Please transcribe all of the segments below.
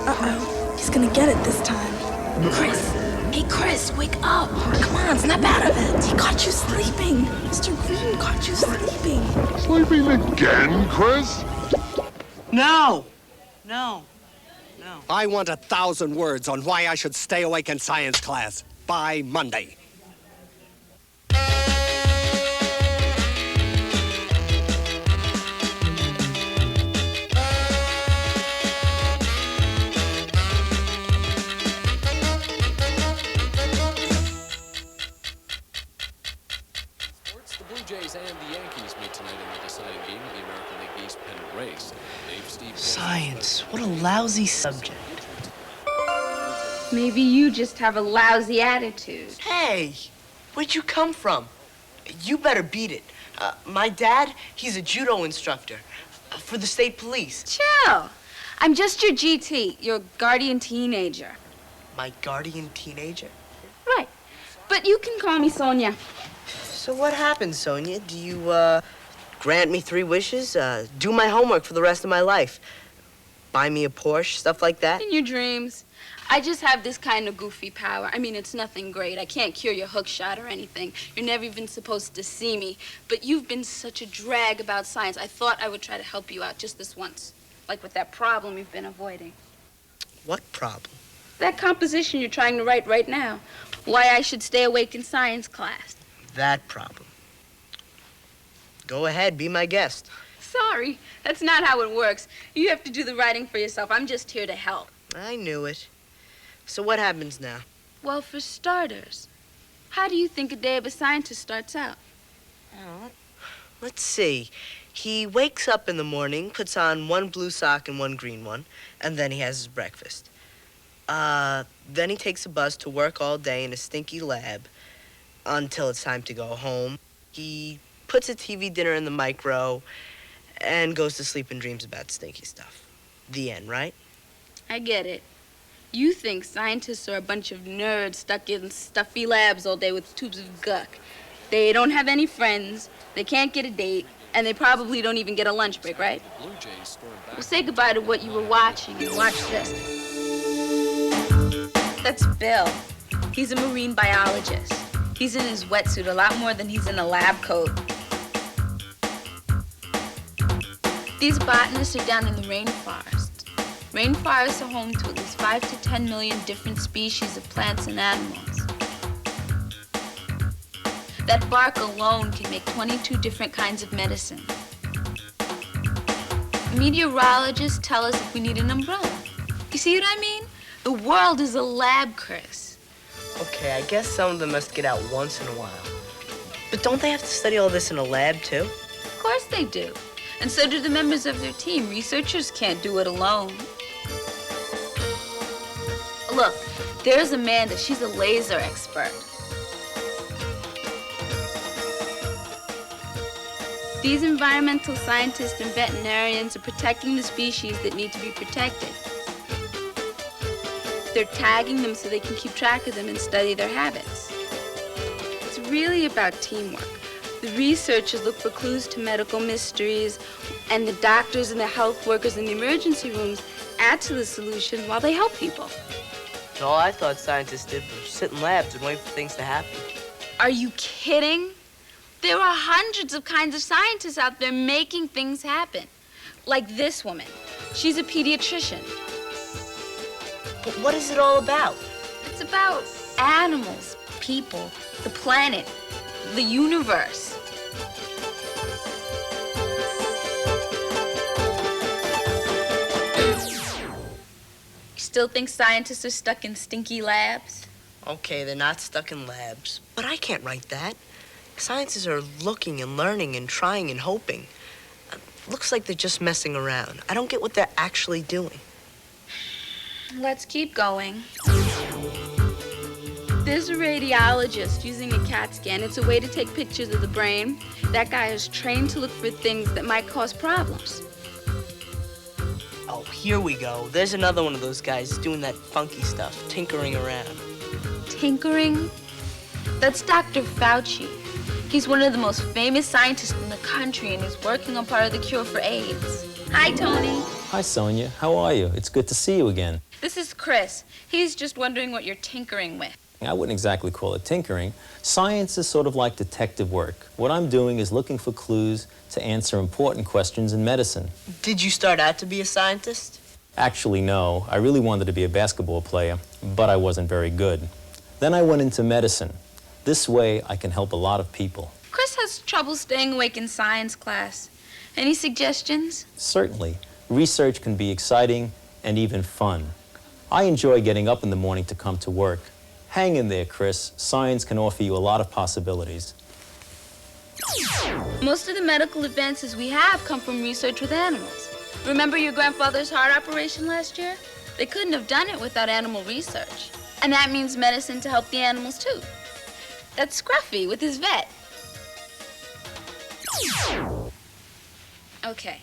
Uh-oh, he's gonna get it this time. Chris! Hey, Chris, wake up! Come on, snap out of it! He caught you sleeping! Mr. Green caught you sleeping! Sleeping again, Chris? No! I want 1,000 words on why I should stay awake in science class by Monday. The Blue Jays and the Yankees meet tonight in the deciding game of the American League East pennant race. Science, what a lousy subject. Maybe you just have a lousy attitude. Hey, where'd you come from? You better beat it. My dad, he's a judo instructor for the state police. Chill. I'm just your GT, your guardian teenager. My guardian teenager? Right. But you can call me Sonia. So what happened, Sonia? Do you, grant me 3 wishes? Do my homework for the rest of my life? Buy me a Porsche, stuff like that? In your dreams. I just have this kind of goofy power. I mean, it's nothing great. I can't cure your hook shot or anything. You're never even supposed to see me. But you've been such a drag about science. I thought I would try to help you out just this once. Like with that problem you've been avoiding. What problem? That composition you're trying to write right now. Why I should stay awake in science class. That problem. Go ahead, be my guest. Sorry, that's not how it works. You have to do the writing for yourself. I'm just here to help. I knew it. So what happens now? Well, for starters, how do you think a day of a scientist starts out? Let's see. He wakes up in the morning, puts on 1 blue sock and 1 green one, and then he has his breakfast. Then he takes a bus to work all day in a stinky lab until it's time to go home. He puts a TV dinner in the micro and goes to sleep and dreams about stinky stuff. The end, right? I get it. You think scientists are a bunch of nerds stuck in stuffy labs all day with tubes of guck. They don't have any friends, they can't get a date, and they probably don't even get a lunch break, right? Well, say goodbye to what you were watching and watch this. That's Bill. He's a marine biologist. He's in his wetsuit a lot more than he's in a lab coat. These botanists are down in the rainforest. Rainforests are home to at least 5 to 10 million different species of plants and animals. That bark alone can make 22 different kinds of medicine. Meteorologists tell us if we need an umbrella. You see what I mean? The world is a lab, Chris. Okay, I guess some of them must get out once in a while. But don't they have to study all this in a lab, too? Of course they do. And so do the members of their team. Researchers can't do it alone. Look, there's Amanda. She's a laser expert. These environmental scientists and veterinarians are protecting the species that need to be protected. They're tagging them so they can keep track of them and study their habits. It's really about teamwork. The researchers look for clues to medical mysteries, and the doctors and the health workers in the emergency rooms add to the solution while they help people. All I thought scientists did was sit in labs and wait for things to happen. Are you kidding? There are hundreds of kinds of scientists out there making things happen. Like this woman. She's a pediatrician. But what is it all about? It's about animals, people, the planet, the universe. You still think scientists are stuck in stinky labs? Okay, they're not stuck in labs, but I can't write that. Scientists are looking and learning and trying and hoping. Looks like they're just messing around. I don't get what they're actually doing. Let's keep going. There's a radiologist using a CAT scan. It's a way to take pictures of the brain. That guy is trained to look for things that might cause problems. Oh, here we go. There's another one of those guys doing that funky stuff, tinkering around. Tinkering? That's Dr. Fauci. He's one of the most famous scientists in the country, and he's working on part of the cure for AIDS. Hi, Tony. Hi, Sonia. How are you? It's good to see you again. This is Chris. He's just wondering what you're tinkering with. I wouldn't exactly call it tinkering. Science is sort of like detective work. What I'm doing is looking for clues to answer important questions in medicine. Did you start out to be a scientist? Actually, no. I really wanted to be a basketball player, but I wasn't very good. Then I went into medicine. This way, I can help a lot of people. Chris has trouble staying awake in science class. Any suggestions? Certainly. Research can be exciting and even fun. I enjoy getting up in the morning to come to work. Hang in there, Chris. Science can offer you a lot of possibilities. Most of the medical advances we have come from research with animals. Remember your grandfather's heart operation last year? They couldn't have done it without animal research. And that means medicine to help the animals, too. That's Scruffy with his vet. Okay.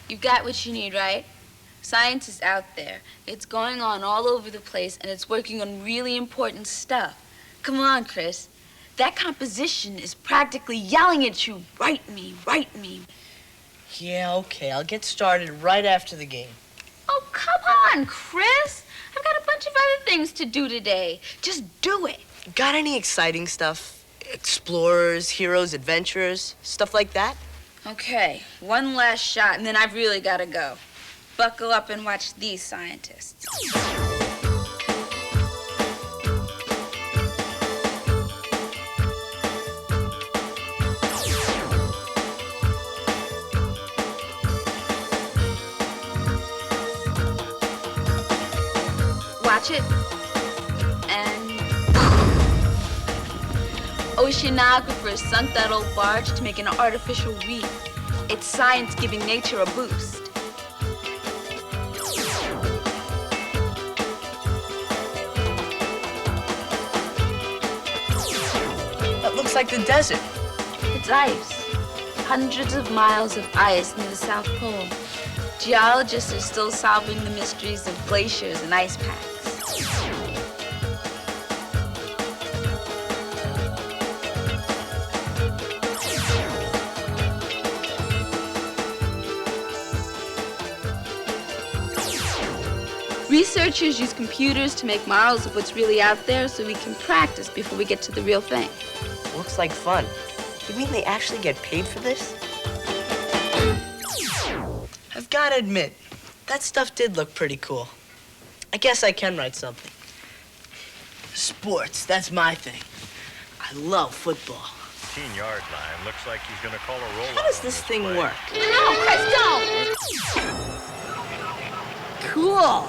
You've got what you need, right? Science is out there. It's going on all over the place, and it's working on really important stuff. Come on, Chris. That composition is practically yelling at you, write me, write me. Yeah, okay. I'll get started right after the game. Oh, come on, Chris. I've got a bunch of other things to do today. Just do it. Got any exciting stuff? Explorers, heroes, adventurers, stuff like that? Okay, one last shot, and then I've really got to go. Buckle up and watch these scientists. Watch it. And oceanographers sunk that old barge to make an artificial reef. It's science giving nature a boost. That looks like the desert. It's ice. Hundreds of miles of ice near the South Pole. Geologists are still solving the mysteries of glaciers and ice packs. Researchers use computers to make models of what's really out there so we can practice before we get to the real thing. Looks like fun. You mean they actually get paid for this? I've got to admit, that stuff did look pretty cool. I guess I can write something. Sports, that's my thing. I love football. 15-yard line. Looks like he's going to call a rollout. How does this thing work? No, Chris, don't! Cool.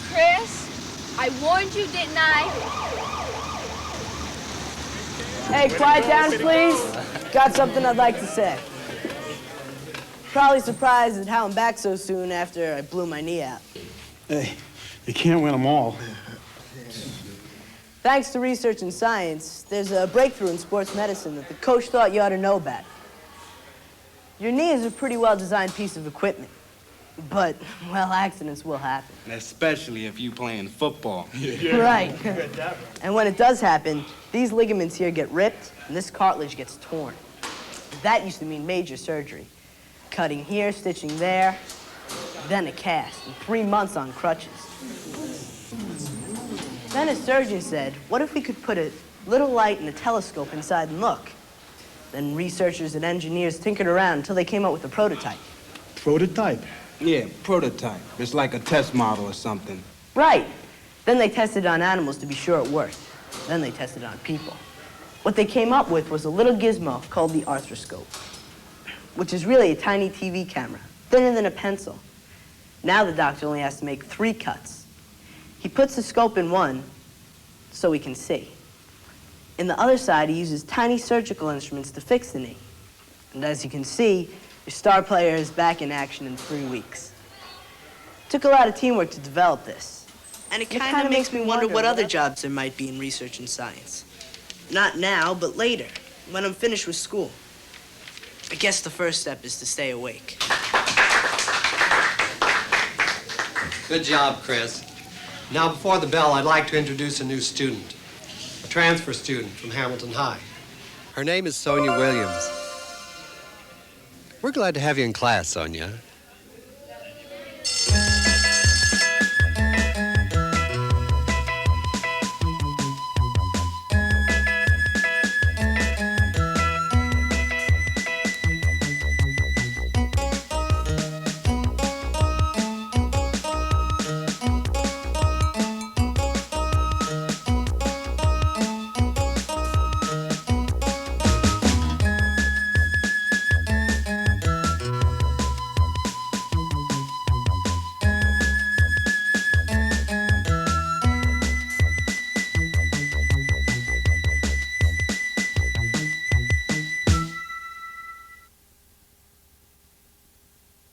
Chris, I warned you, didn't I? Hey, quiet down, please. Got something I'd like to say. Probably surprised at how I'm back so soon after I blew my knee out. Hey, you can't win them all. Thanks to research and science, there's a breakthrough in sports medicine that the coach thought you ought to know about. Your knee is a pretty well-designed piece of equipment, but, well, accidents will happen. Especially if you playing football. Right. And when it does happen, these ligaments here get ripped, and this cartilage gets torn. That used to mean major surgery. Cutting here, stitching there, then a cast, and 3 months on crutches. Then a surgeon said, what if we could put a little light and a telescope inside and look? Then researchers and engineers tinkered around until they came up with a prototype. Prototype? Yeah, prototype. It's like a test model or something. Right. Then they tested it on animals to be sure it worked. Then they tested it on people. What they came up with was a little gizmo called the arthroscope, which is really a tiny TV camera, thinner than a pencil. Now the doctor only has to make 3 cuts. He puts the scope in one so he can see. In the other side, he uses tiny surgical instruments to fix the knee. And as you can see, your star player is back in action in 3 weeks. Took a lot of teamwork to develop this. And it kind of makes me wonder what other jobs there might be in research and science. Not now, but later, when I'm finished with school. I guess the first step is to stay awake. Good job, Chris. Now, before the bell, I'd like to introduce a new student, a transfer student from Hamilton High. Her name is Sonia Williams. We're glad to have you in class, Sonia.